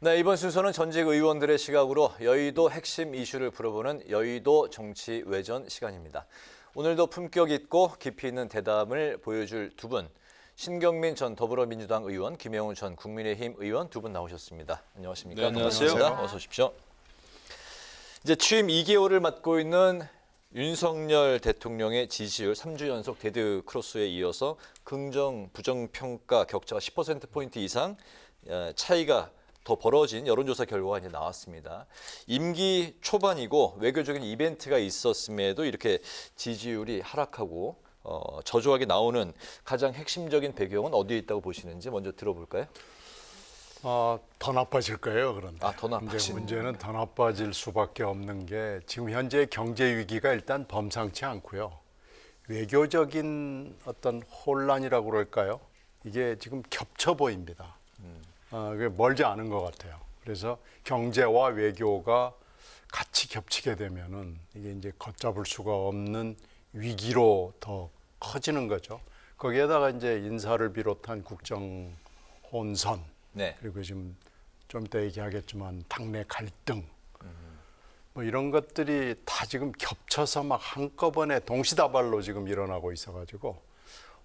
네, 이번 순서는 전직 의원들의 시각으로 여의도 핵심 이슈를 풀어보는 여의도 정치 외전 시간입니다. 오늘도 품격 있고 깊이 있는 대담을 보여줄 두 분, 신경민 전 더불어민주당 의원, 김영우 전 국민의힘 의원 두 분 나오셨습니다. 안녕하십니까? 네, 안녕하세요. 반갑습니다. 어서 오십시오. 이제 취임 2개월을 맞고 있는 윤석열 대통령의 지지율 3주 연속 데드 크로스에 이어서 긍정, 부정 평가 격차가 10%포인트 이상 차이가 더 벌어진 여론조사 결과가 이제 나왔습니다. 임기 초반이고 외교적인 이벤트가 있었음에도 이렇게 지지율이 하락하고 저조하게 나오는 가장 핵심적인 배경은 어디에 있다고 보시는지 먼저 들어볼까요? 더 나빠질 거예요, 그런데. 더 나빠진. 문제는 더 나빠질 수밖에 없는 게 지금 현재 경제 위기가 일단 범상치 않고요. 외교적인 어떤 혼란이라고 그럴까요? 이게 지금 겹쳐 보입니다. 그게 멀지 않은 것 같아요. 그래서 경제와 외교가 같이 겹치게 되면은 이게 이제 걷잡을 수가 없는 위기로 더 커지는 거죠. 거기에다가 이제 인사를 비롯한 국정 혼선, 네. 그리고 지금 좀 이따 얘기하겠지만 당내 갈등, 뭐 이런 것들이 다 지금 겹쳐서 막 한꺼번에 동시다발로 지금 일어나고 있어가지고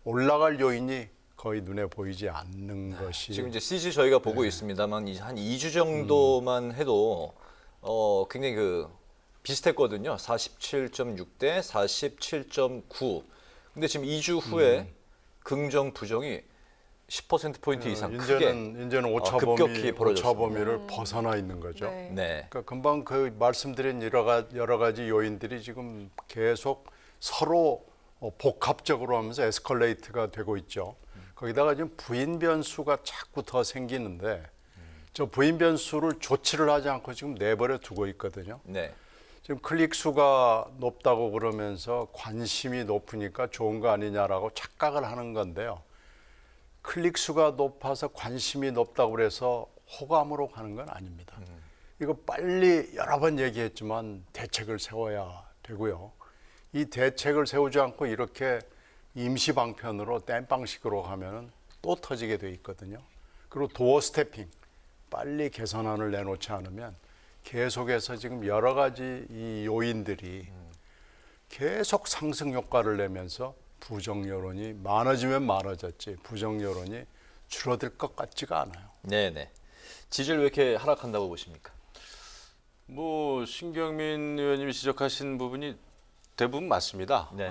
올라갈 요인이 거의 눈에 보이지 않는 것이 지금 이제 CG 저희가 보고 있습니다만 한 2주 정도만 해도 굉장히 비슷했거든요. 47.6 대 47.9. 근데 지금 2주 후에 긍정 부정이 10%포인트 이상 이제는 급격히 벌어졌습니다. 오차 범위를 벗어나 있는 거죠. 네. 그러니까 금방 그 말씀드린 여러 가지 요인들이 지금 계속 서로 복합적으로 하면서 에스컬레이트가 되고 있죠. 거기다가 지금 부인 변수가 자꾸 더 생기는데 저 부인 변수를 조치를 하지 않고 지금 내버려 두고 있거든요. 네. 지금 클릭 수가 높다고 그러면서 관심이 높으니까 좋은 거 아니냐라고 착각을 하는 건데요. 클릭 수가 높아서 관심이 높다고 그래서 호감으로 가는 건 아닙니다. 이거 빨리 여러 번 얘기했지만 대책을 세워야 되고요. 이 대책을 세우지 않고 이렇게 임시 방편으로 땜빵식으로 가면은 또 터지게 돼 있거든요. 그리고 도어 스태핑, 빨리 개선안을 내놓지 않으면 계속해서 지금 여러 가지 이 요인들이 계속 상승 효과를 내면서 부정 여론이 많아지면 많아졌지 부정 여론이 줄어들 것 같지가 않아요. 네네. 지지율 왜 이렇게 하락한다고 보십니까? 뭐 신경민 의원님이 지적하신 부분이 대부분 맞습니다. 네.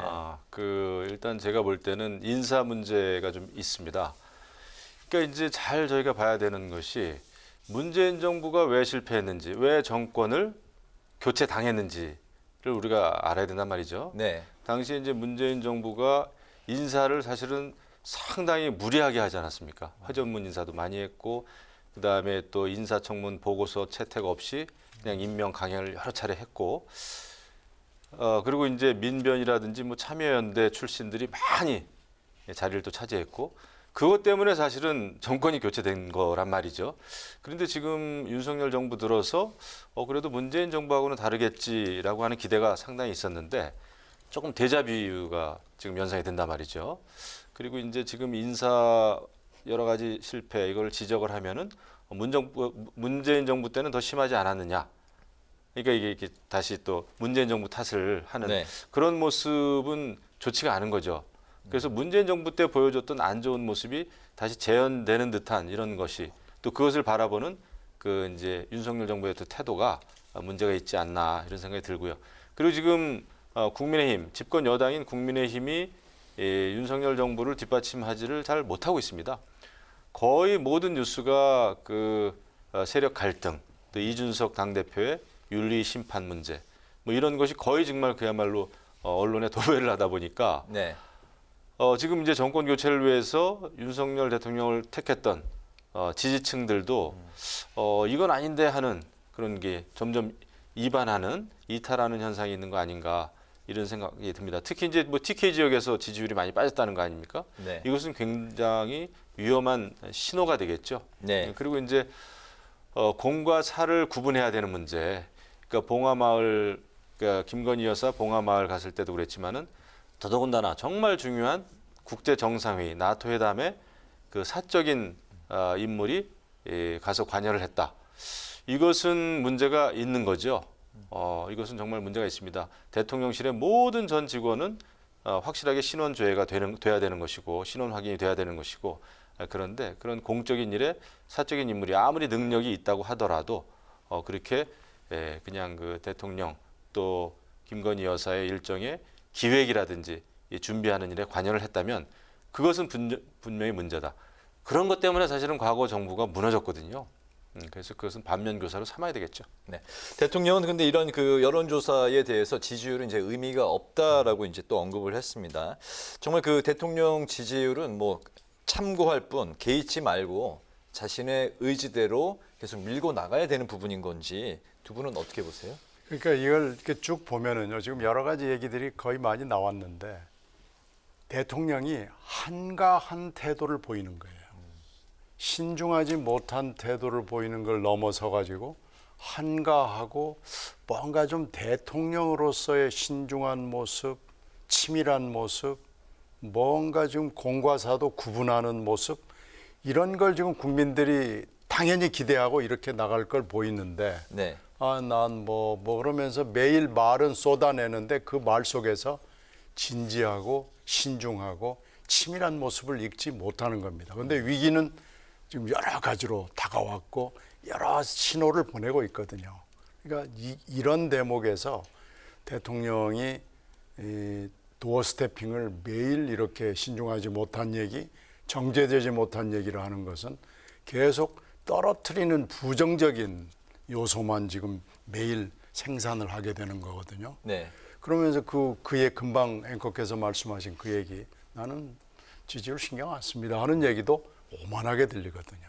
일단 제가 볼 때는 인사 문제가 좀 있습니다. 그러니까 이제 잘 저희가 봐야 되는 것이 문재인 정부가 왜 실패했는지, 왜 정권을 교체 당했는지를 우리가 알아야 된단 말이죠. 네. 당시에 이제 문재인 정부가 인사를 사실은 상당히 무리하게 하지 않았습니까? 회전문 인사도 많이 했고, 그 다음에 또 인사청문 보고서 채택 없이 그냥 임명 강행을 여러 차례 했고, 그리고 이제 민변이라든지 뭐 참여연대 출신들이 많이 자리를 또 차지했고, 그것 때문에 사실은 정권이 교체된 거란 말이죠. 그런데 지금 윤석열 정부 들어서 그래도 문재인 정부하고는 다르겠지라고 하는 기대가 상당히 있었는데 조금 데자뷰가 지금 연상이 된단 말이죠. 그리고 이제 지금 인사 여러 가지 실패 이걸 지적을 하면은 문재인 정부 때는 더 심하지 않았느냐. 그러니까 이게 다시 또 문재인 정부 탓을 하는 네. 그런 모습은 좋지가 않은 거죠. 그래서 문재인 정부 때 보여줬던 안 좋은 모습이 다시 재현되는 듯한 이런 것이 또 그것을 바라보는 그 이제 윤석열 정부의 또 태도가 문제가 있지 않나 이런 생각이 들고요. 그리고 지금 국민의힘 집권 여당인 국민의힘이 윤석열 정부를 뒷받침하지를 잘 못하고 있습니다. 거의 모든 뉴스가 세력 갈등, 또 이준석 당대표의 윤리 심판 문제, 뭐 이런 것이 거의 정말 그야말로 언론에 도배를 하다 보니까 네. 지금 이제 정권 교체를 위해서 윤석열 대통령을 택했던 지지층들도 이건 아닌데 하는 그런 게 점점 이탈하는 현상이 있는 거 아닌가 이런 생각이 듭니다. 특히 이제 뭐 TK 지역에서 지지율이 많이 빠졌다는 거 아닙니까? 네. 이것은 굉장히 위험한 신호가 되겠죠. 네. 그리고 이제 공과 사를 구분해야 되는 문제. 그러니까 봉화마을, 그러니까 김건희 여사 봉화마을 갔을 때도 그랬지만은 더더군다나 정말 중요한 국제 정상회의 나토 회담에 그 사적인 인물이 가서 관여를 했다. 이것은 문제가 있는 거죠. 이것은 정말 문제가 있습니다. 대통령실의 모든 전 직원은 확실하게 신원 조회가 돼야 되는 것이고 신원 확인이 돼야 되는 것이고 그런데 그런 공적인 일에 사적인 인물이 아무리 능력이 있다고 하더라도 그렇게 그냥 그 대통령 또 김건희 여사의 일정의 기획이라든지 이 준비하는 일에 관여를 했다면 그것은 분명히 문제다. 그런 것 때문에 사실은 과거 정부가 무너졌거든요. 그래서 그것은 반면 교사로 삼아야 되겠죠. 네. 대통령은 근데 이런 그 여론조사에 대해서 지지율은 이제 의미가 없다라고 이제 또 언급을 했습니다. 정말 그 대통령 지지율은 뭐 참고할 뿐 개의치 말고 자신의 의지대로 계속 밀고 나가야 되는 부분인 건지 두 분은 어떻게 보세요? 그러니까 이걸 이렇게 쭉 보면은요, 지금 여러 가지 얘기들이 거의 많이 나왔는데 대통령이 한가한 태도를 보이는 거예요. 신중하지 못한 태도를 보이는 걸 넘어서 가지고 한가하고 뭔가 좀 대통령으로서의 신중한 모습, 치밀한 모습, 뭔가 지금 공과 사도 구분하는 모습, 이런 걸 지금 국민들이 당연히 기대하고 이렇게 나갈 걸 보이는데 네. 난 뭐 그러면서 매일 말은 쏟아내는데 그 말 속에서 진지하고 신중하고 치밀한 모습을 읽지 못하는 겁니다. 그런데 위기는 지금 여러 가지로 다가왔고 여러 신호를 보내고 있거든요. 그러니까 이런 대목에서 대통령이 이 도어 스태핑을 매일 이렇게 신중하지 못한 얘기, 정제되지 못한 얘기를 하는 것은 계속 떨어뜨리는 부정적인 요소만 지금 매일 생산을 하게 되는 거거든요. 네. 그러면서 그의 금방 앵커께서 말씀하신 그 얘기, 나는 지지율 신경 안 씁니다 하는 얘기도 오만하게 들리거든요.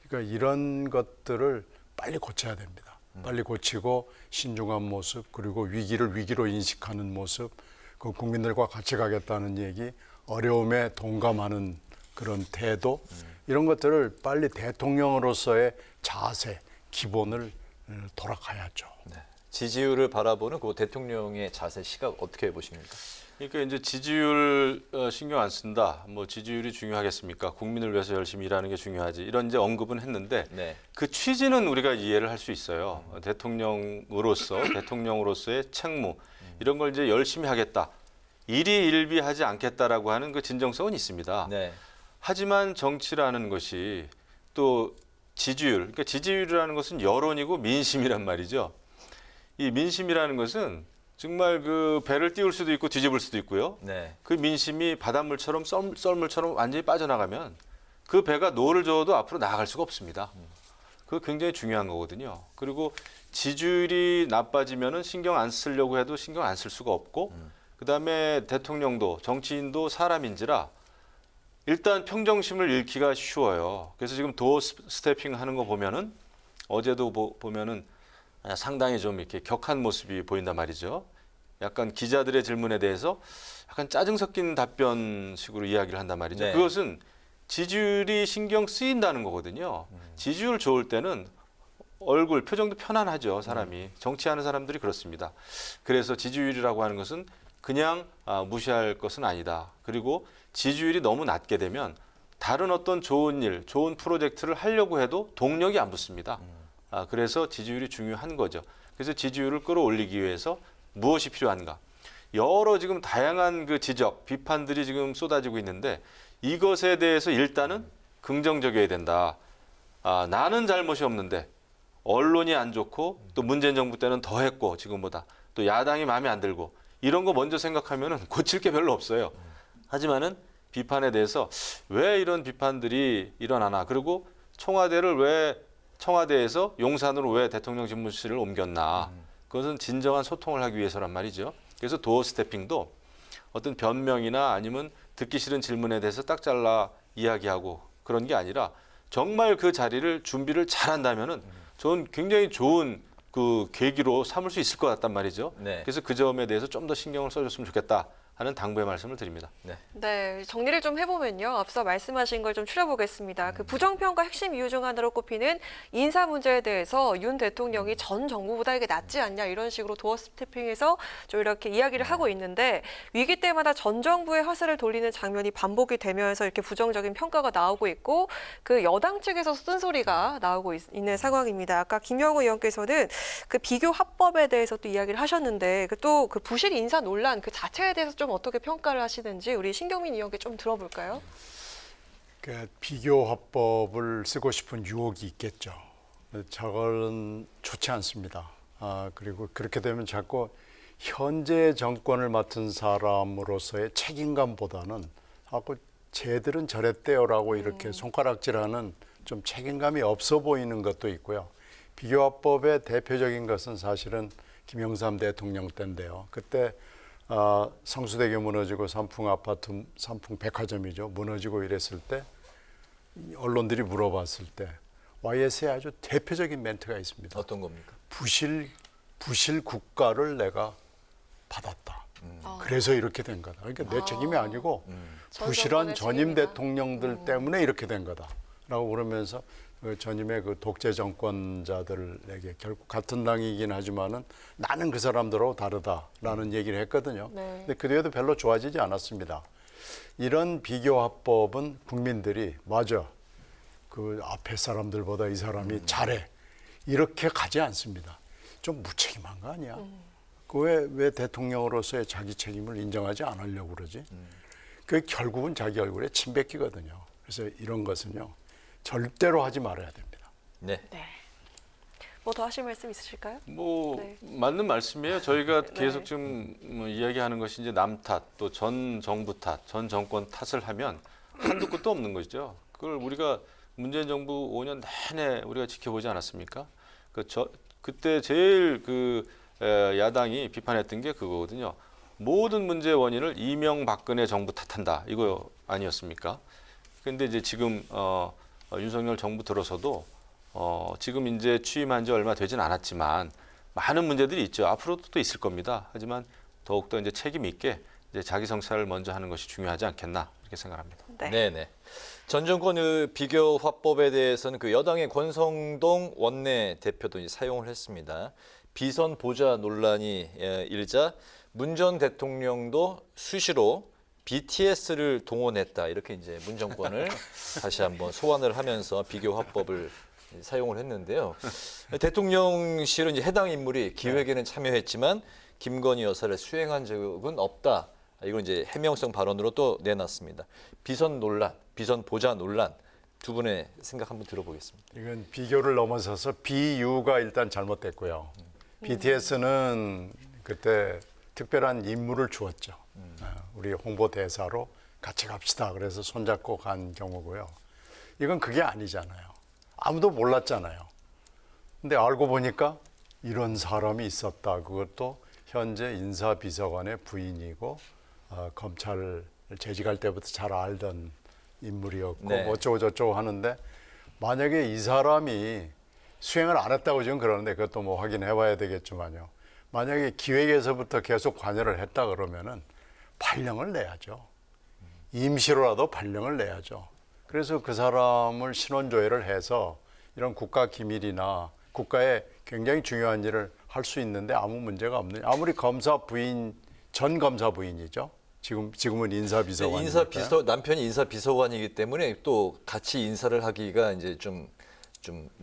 그러니까 이런 것들을 빨리 고쳐야 됩니다. 빨리 고치고 신중한 모습, 그리고 위기를 위기로 인식하는 모습, 그 국민들과 같이 가겠다는 얘기, 어려움에 동감하는 그런 태도, 이런 것들을 빨리 대통령으로서의 자세, 기본을 돌아가야죠. 네. 지지율을 바라보는 그 대통령의 자세 시각 어떻게 보십니까? 그러니까 이제 지지율 신경 안 쓴다. 뭐 지지율이 중요하겠습니까? 국민을 위해서 열심히 일하는 게 중요하지. 이런 이제 언급은 했는데 네. 그 취지는 우리가 이해를 할 수 있어요. 대통령으로서의 책무 이런 걸 이제 열심히 하겠다. 일희일비하지 않겠다라고 하는 그 진정성은 있습니다. 네. 하지만 정치라는 것이 또 지지율, 그러니까 지지율이라는 것은 여론이고 민심이란 말이죠. 이 민심이라는 것은 정말 그 배를 띄울 수도 있고 뒤집을 수도 있고요. 네. 그 민심이 바닷물처럼 썰물처럼 완전히 빠져나가면 그 배가 노를 저어도 앞으로 나아갈 수가 없습니다. 그거 굉장히 중요한 거거든요. 그리고 지지율이 나빠지면은 신경 안 쓰려고 해도 신경 안 쓸 수가 없고, 그다음에 대통령도 정치인도 사람인지라 일단 평정심을 잃기가 쉬워요. 그래서 지금 도어 스태핑 하는 거 보면은 어제도 보면은 상당히 좀 이렇게 격한 모습이 보인단 말이죠. 약간 기자들의 질문에 대해서 약간 짜증 섞인 답변식으로 이야기를 한단 말이죠. 네. 그것은 지지율이 신경 쓰인다는 거거든요. 지지율 좋을 때는 얼굴, 표정도 편안하죠, 사람이. 정치하는 사람들이 그렇습니다. 그래서 지지율이라고 하는 것은 그냥 무시할 것은 아니다. 그리고 지지율이 너무 낮게 되면 다른 어떤 좋은 일, 좋은 프로젝트를 하려고 해도 동력이 안 붙습니다. 그래서 지지율이 중요한 거죠. 그래서 지지율을 끌어올리기 위해서 무엇이 필요한가? 여러 지금 다양한 그 지적, 비판들이 지금 쏟아지고 있는데 이것에 대해서 일단은 긍정적이어야 된다. 나는 잘못이 없는데 언론이 안 좋고 또 문재인 정부 때는 더 했고 지금보다 또 야당이 마음에 안 들고 이런 거 먼저 생각하면은 고칠 게 별로 없어요. 하지만은 비판에 대해서 왜 이런 비판들이 일어나나? 그리고 청와대에서 용산으로 왜 대통령 집무실을 옮겼나? 그것은 진정한 소통을 하기 위해서란 말이죠. 그래서 도어 스태핑도 어떤 변명이나 아니면 듣기 싫은 질문에 대해서 딱 잘라 이야기하고 그런 게 아니라 정말 그 자리를 준비를 잘한다면은 저는 굉장히 좋은 그 계기로 삼을 수 있을 것 같단 말이죠. 네. 그래서 그 점에 대해서 좀 더 신경을 써줬으면 좋겠다. 하는 당부의 말씀을 드립니다. 네, 정리를 좀 해보면요. 앞서 말씀하신 걸 좀 추려보겠습니다. 그 부정평가 핵심 이유 중 하나로 꼽히는 인사 문제에 대해서 윤 대통령이 전 정부보다 이게 낫지 않냐 이런 식으로 도어 스태핑해서 좀 이렇게 이야기를 하고 있는데 위기 때마다 전 정부의 화살을 돌리는 장면이 반복이 되면서 이렇게 부정적인 평가가 나오고 있고 그 여당 측에서 쓴소리가 나오고 있는 상황입니다. 아까 김영우 의원께서는 그 비교 합법에 대해서 또 이야기를 하셨는데 또 그 부실 인사 논란 그 자체에 대해서 좀 어떻게 평가를 하시는지 우리 신경민 의원께 좀 들어볼까요? 그 비교 화법을 쓰고 싶은 유혹이 있겠죠. 저건 좋지 않습니다. 그리고 그렇게 되면 자꾸 현재 정권을 맡은 사람으로서의 책임감보다는 자꾸 쟤들은 저랬대요라고 이렇게 손가락질하는 좀 책임감이 없어 보이는 것도 있고요. 비교 화법의 대표적인 것은 사실은 김영삼 대통령 때인데요. 그때 성수대교 무너지고 삼풍 아파트, 삼풍 백화점이죠. 무너지고 이랬을 때 언론들이 물어봤을 때 YS의 아주 대표적인 멘트가 있습니다. 어떤 겁니까? 부실 국가를 내가 받았다. 그래서 이렇게 된 거다. 그러니까 내 책임이 아니고 부실한 전임 책임이다. 대통령들 때문에 이렇게 된 거다라고 그러면서 그 전임의 그 독재 정권자들에게 결국 같은 당이긴 하지만은 나는 그 사람들하고 다르다라는 얘기를 했거든요. 네. 근데 그 뒤에도 별로 좋아지지 않았습니다. 이런 비교 화법은 국민들이 맞아. 그 앞에 사람들보다 이 사람이 잘해. 이렇게 가지 않습니다. 좀 무책임한 거 아니야? 왜 대통령으로서의 자기 책임을 인정하지 않으려고 그러지? 그 결국은 자기 얼굴에 침 뱉기거든요. 그래서 이런 것은요. 절대로 하지 말아야 됩니다. 네. 네. 뭐 더 하실 말씀 있으실까요? 뭐 네. 맞는 말씀이에요. 저희가 네. 계속 지금 뭐 이야기하는 것이 이제 남 탓, 또 전 정부 탓, 전 정권 탓을 하면 한두 끝도 없는 것이죠. 그걸 우리가 문재인 정부 5년 내내 우리가 지켜보지 않았습니까? 그때 제일 야당이 비판했던 게 그거거든요. 모든 문제의 원인을 이명박근혜 정부 탓한다. 이거 아니었습니까? 그런데 이제 지금 윤석열 정부 들어서도 지금 이제 취임한 지 얼마 되진 않았지만 많은 문제들이 있죠. 앞으로도 또 있을 겁니다. 하지만 더욱더 이제 책임 있게 이제 자기 성찰을 먼저 하는 것이 중요하지 않겠나 이렇게 생각합니다. 네. 전 정권 의 비교 화법에 대해서는 그 여당의 권성동 원내 대표도 이제 사용을 했습니다. 비선 보좌 논란이 일자 문 전 대통령도 수시로 BTS를 동원했다 이렇게 이제 문 정권을 다시 한번 소환을 하면서 비교 화법을 사용을 했는데요. 대통령실은 이제 해당 인물이 기획에는 참여했지만 김건희 여사를 수행한 적은 없다. 이건 이제 해명성 발언으로 또 내놨습니다. 비선 논란, 비선 보좌 논란 두 분의 생각 한번 들어보겠습니다. 이건 비교를 넘어서서 비유가 일단 잘못됐고요. BTS는 그때 특별한 임무를 주었죠. 우리 홍보대사로 같이 갑시다. 그래서 손잡고 간 경우고요. 이건 그게 아니잖아요. 아무도 몰랐잖아요. 근데 알고 보니까 이런 사람이 있었다. 그것도 현재 인사비서관의 부인이고 검찰을 재직할 때부터 잘 알던 인물이었고 네. 뭐 어쩌고 저쩌고 하는데 만약에 이 사람이 수행을 안 했다고 지금 그러는데 그것도 뭐 확인해 봐야 되겠지만요. 만약에 기획에서부터 계속 관여를 했다 그러면은 발령을 내야죠. 임시로라도 발령을 내야죠. 그래서 그 사람을 신원조회를 해서 이런 국가 기밀이나 국가에 굉장히 중요한 일을 할 수 있는데 아무 문제가 없는. 아무리 검사 부인 전 검사 부인이죠. 지금은 인사비서관. 남편이 인사비서관이기 때문에 또 같이 인사를 하기가 이제 좀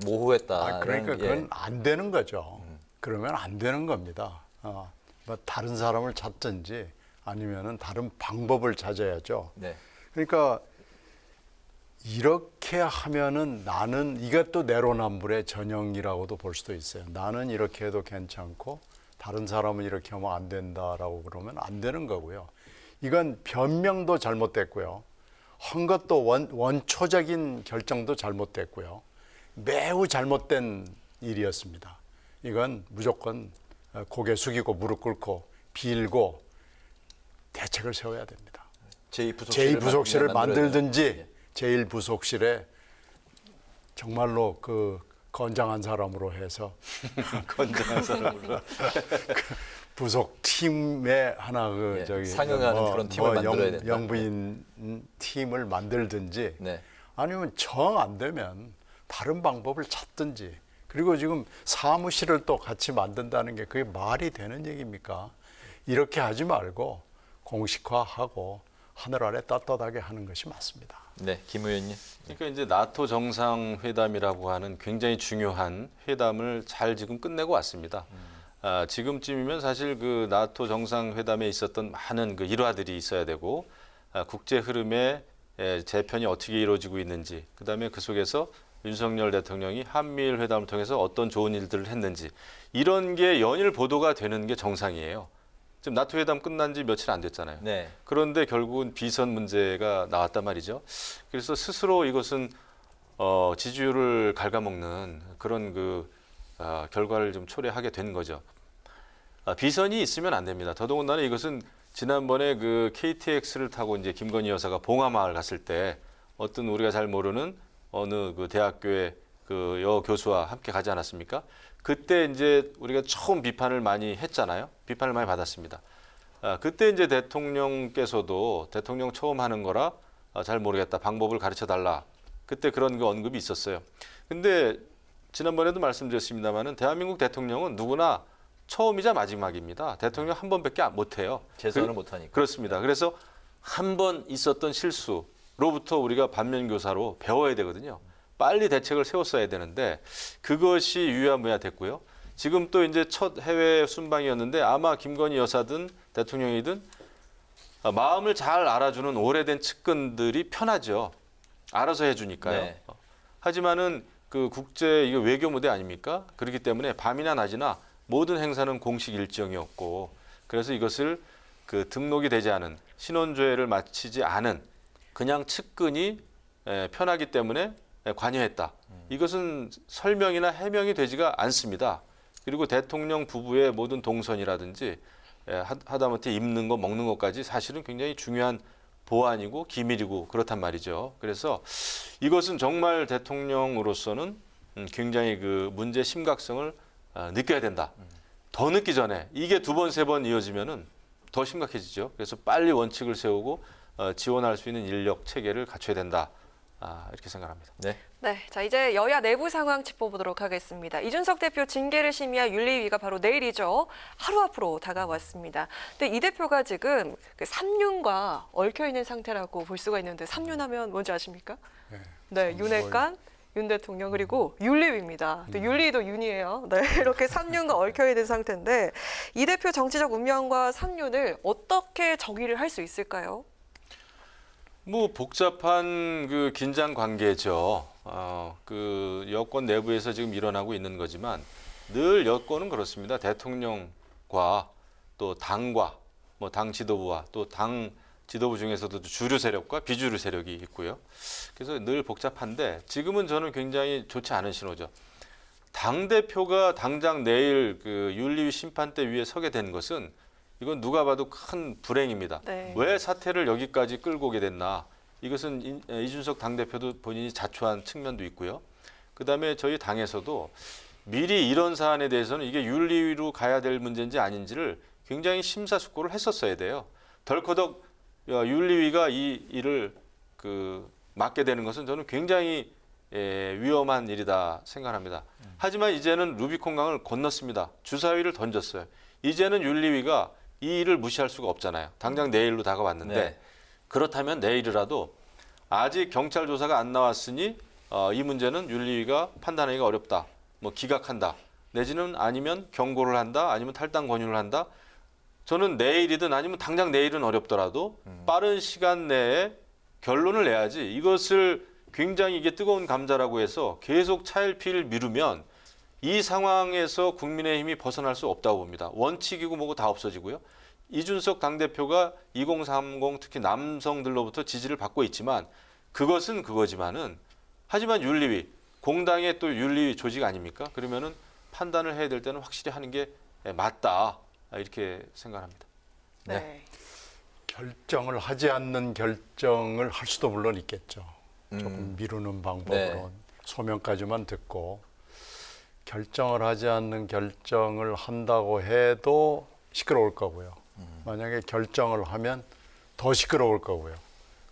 모호했다. 그러니까 그건 안 되는 거죠. 그러면 안 되는 겁니다. 뭐 다른 사람을 찾든지 아니면은 다른 방법을 찾아야죠. 네. 그러니까 이렇게 하면은 나는 이것도 내로남불의 전형이라고도 볼 수도 있어요. 나는 이렇게 해도 괜찮고 다른 사람은 이렇게 하면 안 된다라고 그러면 안 되는 거고요. 이건 변명도 잘못됐고요. 한 것도 원초적인 결정도 잘못됐고요. 매우 잘못된 일이었습니다. 이건 무조건 고개 숙이고 무릎 꿇고 빌고 대책을 세워야 됩니다. 제2부속실을 만들든지 제1부속실에 정말로 그 건장한 사람으로 해서 건장한 사람으로. 부속 팀의 하나 예, 상응하는 그런 팀을 만들어야 된다. 영부인 팀을 만들든지 네. 아니면 정 안 되면 다른 방법을 찾든지. 그리고 지금 사무실을 또 같이 만든다는 게 그게 말이 되는 얘기입니까? 이렇게 하지 말고 공식화하고 하늘 아래 떳떳하게 하는 것이 맞습니다. 네, 김 의원님. 그러니까 이제 나토 정상회담이라고 하는 굉장히 중요한 회담을 잘 지금 끝내고 왔습니다. 지금쯤이면 사실 그 나토 정상회담에 있었던 많은 그 일화들이 있어야 되고 국제 흐름의 재편이 어떻게 이루어지고 있는지, 그다음에 그 속에서 윤석열 대통령이 한미일 회담을 통해서 어떤 좋은 일들을 했는지 이런 게 연일 보도가 되는 게 정상이에요. 지금 나토 회담 끝난 지 며칠 안 됐잖아요. 네. 그런데 결국은 비선 문제가 나왔단 말이죠. 그래서 스스로 이것은 지지율을 갉아먹는 그런 결과를 좀 초래하게 된 거죠. 비선이 있으면 안 됩니다. 더더군다나 이것은 지난번에 그 KTX를 타고 이제 김건희 여사가 봉하마을 갔을 때 어떤 우리가 잘 모르는 어느 그 대학교의 그 여교수와 함께 가지 않았습니까? 그때 이제 우리가 처음 비판을 많이 했잖아요. 비판을 많이 받았습니다. 그때 이제 대통령께서도 대통령 처음 하는 거라 잘 모르겠다. 방법을 가르쳐 달라. 그때 그런 그 언급이 있었어요. 근데 지난번에도 말씀드렸습니다만은 대한민국 대통령은 누구나 처음이자 마지막입니다. 대통령 한 번밖에 못 해요. 재선을 못 하니까. 그렇습니다. 그래서 한 번 있었던 실수로부터 우리가 반면교사로 배워야 되거든요. 빨리 대책을 세웠어야 되는데 그것이 유야무야 됐고요. 지금 또 이제 첫 해외 순방이었는데 아마 김건희 여사든 대통령이든 마음을 잘 알아주는 오래된 측근들이 편하죠. 알아서 해주니까요. 네. 하지만은 그 국제 이게 외교 무대 아닙니까? 그렇기 때문에 밤이나 낮이나 모든 행사는 공식 일정이었고, 그래서 이것을 그 등록이 되지 않은 신원조회를 마치지 않은 그냥 측근이 편하기 때문에 관여했다. 이것은 설명이나 해명이 되지가 않습니다. 그리고 대통령 부부의 모든 동선이라든지 하다못해 입는 것 먹는 것까지 사실은 굉장히 중요한 보안이고 기밀이고 그렇단 말이죠. 그래서 이것은 정말 대통령으로서는 굉장히 그 문제 심각성을 느껴야 된다. 더 늦기 전에 이게 두 번, 세 번 이어지면은 더 심각해지죠. 그래서 빨리 원칙을 세우고 지원할 수 있는 인력 체계를 갖춰야 된다. 이렇게 생각합니다. 네. 네, 자 이제 여야 내부 상황 짚어보도록 하겠습니다. 이준석 대표 징계를 심의할 윤리위가 바로 내일이죠. 하루 앞으로 다가왔습니다. 근데 이 대표가 지금 그 삼윤과 얽혀 있는 상태라고 볼 수가 있는데 삼윤하면 뭔지 아십니까? 네, 윤핵관, 윤 대통령 그리고 윤리위입니다. 또 윤리위도 윤이에요. 네, 이렇게 삼윤과 얽혀 있는 상태인데 이 대표 정치적 운명과 삼윤을 어떻게 정의를 할 수 있을까요? 뭐 복잡한 그 긴장 관계죠. 그 여권 내부에서 지금 일어나고 있는 거지만 늘 여권은 그렇습니다. 대통령과 또 당과 뭐 당 지도부와 또 당 지도부 중에서도 주류 세력과 비주류 세력이 있고요. 그래서 늘 복잡한데 지금은 저는 굉장히 좋지 않은 신호죠. 당 대표가 당장 내일 그 윤리위 심판대 위에 서게 된 것은 이건 누가 봐도 큰 불행입니다. 네. 왜 사태를 여기까지 끌고 오게 됐나? 이것은 이준석 당대표도 본인이 자초한 측면도 있고요. 그다음에 저희 당에서도 미리 이런 사안에 대해서는 이게 윤리위로 가야 될 문제인지 아닌지를 굉장히 심사숙고를 했었어야 돼요. 덜커덕 윤리위가 이 일을 맡게 되는 것은 저는 굉장히 위험한 일이다 생각합니다. 하지만 이제는 루비콘강을 건넜습니다. 주사위를 던졌어요. 이제는 윤리위가 이 일을 무시할 수가 없잖아요. 당장 내일로 다가왔는데 네. 그렇다면 내일이라도 아직 경찰 조사가 안 나왔으니 이 문제는 윤리위가 판단하기가 어렵다. 뭐 기각한다. 내지는 아니면 경고를 한다. 아니면 탈당 권유를 한다. 저는 내일이든 아니면 당장 내일은 어렵더라도 빠른 시간 내에 결론을 내야지. 이것을 굉장히 이게 뜨거운 감자라고 해서 계속 차일피일 미루면 이 상황에서 국민의힘이 벗어날 수 없다고 봅니다. 원칙이고 뭐고 다 없어지고요. 이준석 당대표가 2030 특히 남성들로부터 지지를 받고 있지만 그것은 그거지만은 하지만 윤리위, 공당의 또 윤리위 조직 아닙니까? 그러면은 판단을 해야 될 때는 확실히 하는 게 맞다. 이렇게 생각합니다. 네. 결정을 하지 않는 결정을 할 수도 물론 있겠죠. 조금 미루는 방법으로 네. 소명까지만 듣고 결정을 하지 않는 결정을 한다고 해도 시끄러울 거고요. 만약에 결정을 하면 더 시끄러울 거고요.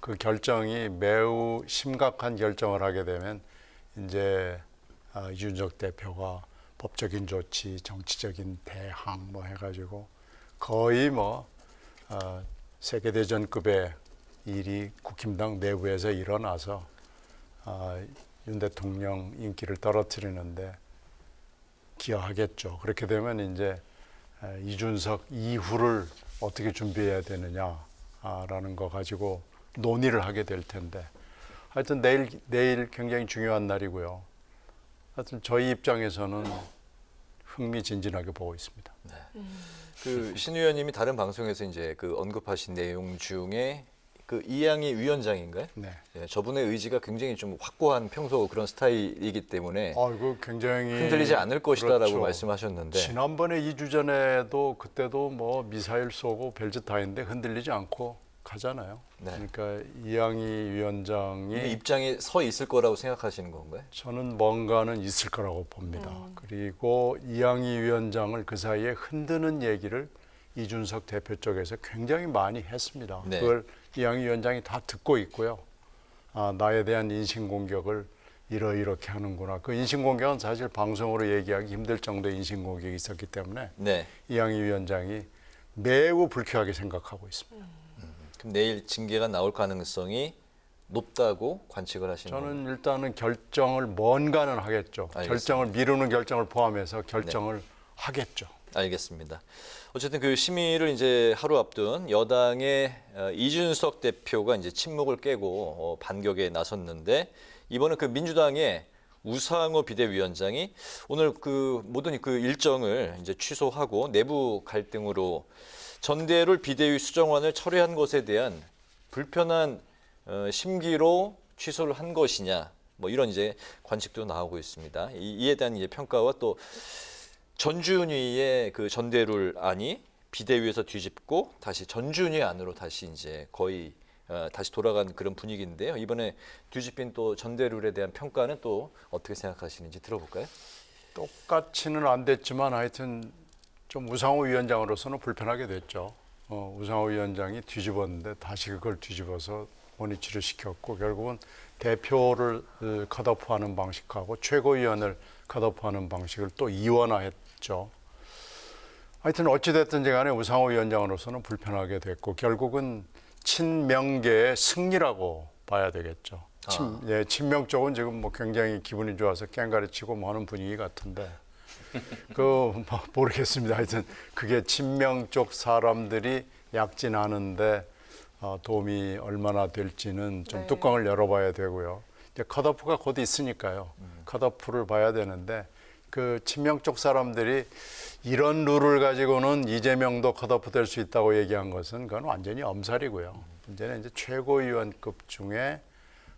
그 결정이 매우 심각한 결정을 하게 되면 이제 이준석 대표가 법적인 조치, 정치적인 대항 뭐 해가지고 거의 세계대전급의 일이 국힘당 내부에서 일어나서 윤 대통령 인기를 떨어뜨리는데 기여하겠죠. 그렇게 되면 이제 이준석 이후를 어떻게 준비해야 되느냐라는 거 가지고 논의를 하게 될 텐데 하여튼 내일 굉장히 중요한 날이고요. 하여튼 저희 입장에서는 흥미진진하게 보고 있습니다. 그 신 의원님이 다른 방송에서 이제 그 언급하신 내용 중에 그 이양희 위원장인가요? 네. 예, 저분의 의지가 굉장히 좀 확고한 평소 그런 스타일이기 때문에 이거 굉장히 흔들리지 않을 것이다라고 그렇죠. 말씀하셨는데 지난번에 2주 전에도 그때도 뭐 미사일 쏘고 별짓 다 했는데 흔들리지 않고 가잖아요. 네. 그러니까 이양희 위원장이 입장에 서 있을 거라고 생각하시는 건가요? 저는 뭔가는 있을 거라고 봅니다. 그리고 이양희 위원장을 그 사이에 흔드는 얘기를 이준석 대표 쪽에서 굉장히 많이 했습니다. 네. 그걸 이양희 위원장이 다 듣고 있고요. 나에 대한 인신공격을 이렇게 하는구나. 그 인신공격은 사실 방송으로 얘기하기 힘들 정도의 인신공격이 있었기 때문에 네. 이양희 위원장이 매우 불쾌하게 생각하고 있습니다. 그럼 내일 징계가 나올 가능성이 높다고 관측을 하시는 건가요? 저는 일단은 결정을 뭔가는 하겠죠. 알겠습니다. 결정을 미루는 결정을 포함해서 결정을 하겠죠. 알겠습니다. 어쨌든 그 심의를 이제 하루 앞둔 여당의 이준석 대표가 이제 침묵을 깨고 반격에 나섰는데 이번은 그 민주당의 우상호 비대위원장이 오늘 그 모든 그 일정을 이제 취소하고 내부 갈등으로 전대율 비대위 수정안을 철회한 것에 대한 불편한 심기로 취소를 한 것이냐 뭐 이런 이제 관측도 나오고 있습니다. 이에 대한 이제 평가와 또 전준위의 그 전대룰 안이 비대위에서 뒤집고 다시 전준위 안으로 다시 이제 거의 다시 돌아간 그런 분위기인데요. 이번에 뒤집힌 또 전대룰에 대한 평가는 또 어떻게 생각하시는지 들어볼까요? 똑같이는 안 됐지만 하여튼 좀 우상호 위원장으로서는 불편하게 됐죠. 우상호 위원장이 뒤집었는데 다시 그걸 뒤집어서 원위치를 시켰고 결국은 대표를 컷오프하는 방식하고 최고위원을 컷오프하는 방식을 또 이원화했죠. 하여튼 어찌됐든지 간에 우상호 위원장으로서는 불편하게 됐고 결국은 친명계의 승리라고 봐야 되겠죠. 친명 쪽은 지금 뭐 굉장히 기분이 좋아서 깽가리치고 뭐 하는 분위기 같은데 모르겠습니다. 하여튼 그게 친명 쪽 사람들이 약진하는데 도움이 얼마나 될지는 좀 네. 뚜껑을 열어봐야 되고요. 이제 컷오프가 곧 있으니까요. 컷오프를 봐야 되는데 그 친명 쪽 사람들이 이런 룰을 가지고는 이재명도 컷오프 될 수 있다고 얘기한 것은 그건 완전히 엄살이고요. 문제는 이제 최고위원급 중에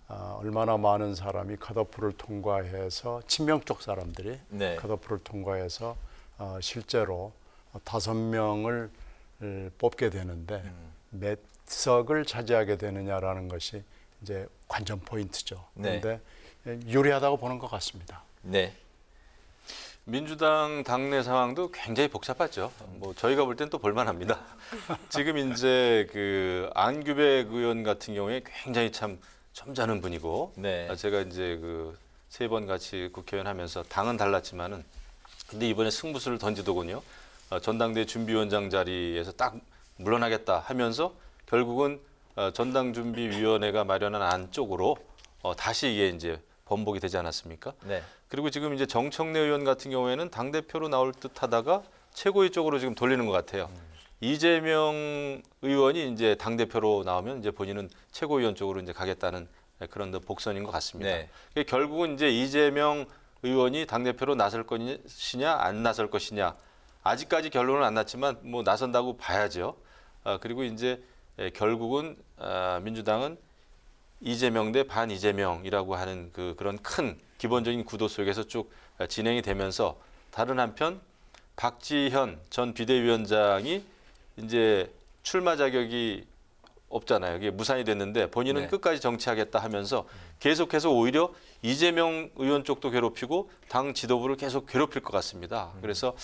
얼마나 많은 사람이 컷오프를 통과해서 친명 쪽 사람들이 네. 컷오프를 통과해서 실제로 5명을 뽑게 되는데 몇 석을 차지하게 되느냐라는 것이 이제 관전 포인트죠. 네. 그런데 유리하다고 보는 것 같습니다. 네. 민주당 당내 상황도 굉장히 복잡하죠. 뭐 저희가 볼 땐 또 볼만합니다. 지금 이제 그 안규백 의원 같은 경우에 굉장히 참 점잖은 분이고, 네. 제가 이제 그 3번 같이 국회의원 하면서 당은 달랐지만은, 근데 이번에 승부수를 던지더군요. 전당대 준비위원장 자리에서 딱 물러나겠다 하면서 결국은 전당준비위원회가 마련한 안 쪽으로 다시 이게 이제 번복이 되지 않았습니까? 네. 그리고 지금 이제 정청래 의원 같은 경우에는 당 대표로 나올 듯하다가 최고위 쪽으로 지금 돌리는 것 같아요. 이재명 의원이 이제 당 대표로 나오면 이제 본인은 최고위원 쪽으로 이제 가겠다는 그런 복선인 것 같습니다. 네. 결국은 이제 이재명 의원이 당 대표로 나설 것이냐 안 나설 것이냐 아직까지 결론은 안 났지만 뭐 나선다고 봐야죠. 그리고 이제 결국은 민주당은 이재명 대 반 이재명이라고 하는 그런 큰 기본적인 구도 속에서 쭉 진행이 되면서 다른 한편 박지현 전 비대위원장이 이제 출마 자격이 없잖아요. 이게 무산이 됐는데 본인은 네. 끝까지 정치하겠다 하면서 계속해서 오히려 이재명 의원 쪽도 괴롭히고 당 지도부를 계속 괴롭힐 것 같습니다. 그래서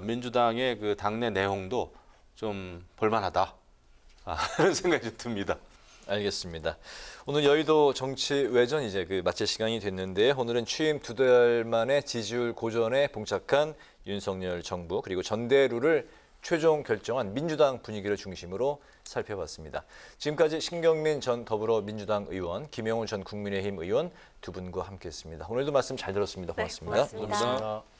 민주당의 그 당내 내홍도 좀 볼만하다. 그런 생각이 좀 듭니다. 알겠습니다. 오늘 여의도 정치 외전 이제 마칠 시간이 됐는데 오늘은 취임 2달 만에 지지율 고전에 봉착한 윤석열 정부 그리고 전대루를 최종 결정한 민주당 분위기를 중심으로 살펴봤습니다. 지금까지 신경민 전 더불어민주당 의원, 김영훈 전 국민의힘 의원 두 분과 함께했습니다. 오늘도 말씀 잘 들었습니다. 네, 고맙습니다. 고맙습니다. 감사합니다.